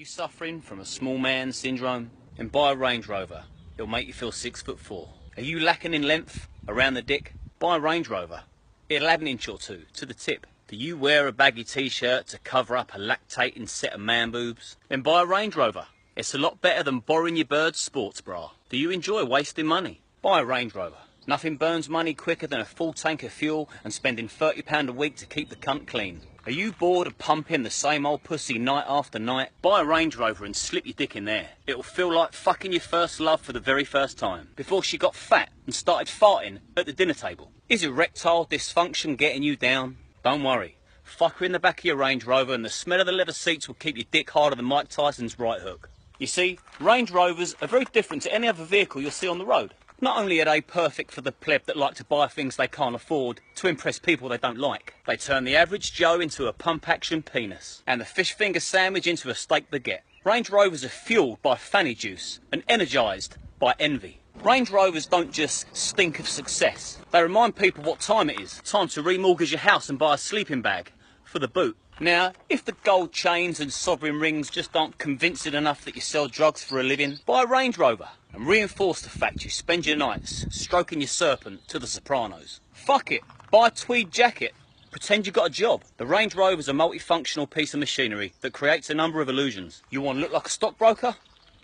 you suffering from a small man syndrome? Then buy a Range Rover. It'll make you feel 6'4". Are you lacking in length around the dick? Buy a Range Rover. It'll add an inch or two to the tip. Do you wear a baggy t-shirt to cover up a lactating set of man boobs? Then buy a Range Rover. It's a lot better than borrowing your bird's sports bra. Do you enjoy wasting money? Buy a Range Rover. Nothing burns money quicker than a full tank of fuel and spending £30 a week to keep the cunt clean. Are you bored of pumping the same old pussy night after night? Buy a Range Rover and slip your dick in there. It'll feel like fucking your first love for the very first time, before she got fat and started farting at the dinner table. Is erectile dysfunction getting you down? Don't worry. Fuck her in the back of your Range Rover and the smell of the leather seats will keep your dick harder than Mike Tyson's right hook. You see, Range Rovers are very different to any other vehicle you'll see on the road. Not only are they perfect for the pleb that like to buy things they can't afford to impress people they don't like, they turn the average Joe into a pump-action penis and the fish finger sandwich into a steak baguette. Range Rovers are fueled by fanny juice and energised by envy. Range Rovers don't just stink of success. They remind people what time it is. Time to remortgage your house and buy a sleeping bag for the boot. Now, if the gold chains and sovereign rings just aren't convincing enough that you sell drugs for a living, buy a Range Rover and reinforce the fact you spend your nights stroking your serpent to the Sopranos. Fuck it, buy a tweed jacket, pretend you got a job. The Range Rover's a multifunctional piece of machinery that creates a number of illusions. You want to look like a stockbroker?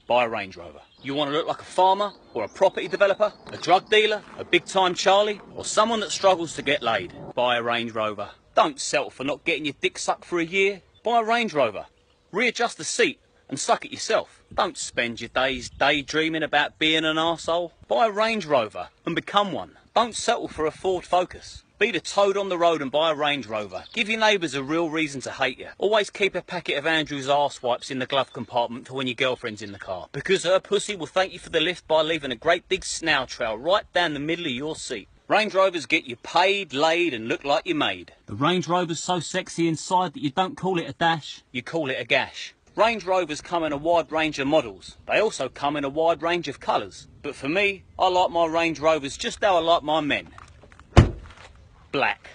Buy a Range Rover. You want to look like a farmer or a property developer, a drug dealer, a big-time Charlie, or someone that struggles to get laid? Buy a Range Rover. Don't settle for not getting your dick sucked for a year. Buy a Range Rover. Readjust the seat and suck it yourself. Don't spend your days daydreaming about being an arsehole. Buy a Range Rover and become one. Don't settle for a Ford Focus. Be the toad on the road and buy a Range Rover. Give your neighbours a real reason to hate you. Always keep a packet of Andrew's arse wipes in the glove compartment for when your girlfriend's in the car, because her pussy will thank you for the lift by leaving a great big snail trail right down the middle of your seat. Range Rovers get you paid, laid and look like you're made. The Range Rover's so sexy inside that you don't call it a dash, you call it a gash. Range Rovers come in a wide range of models. They also come in a wide range of colours. But for me, I like my Range Rovers just how I like my men. Black.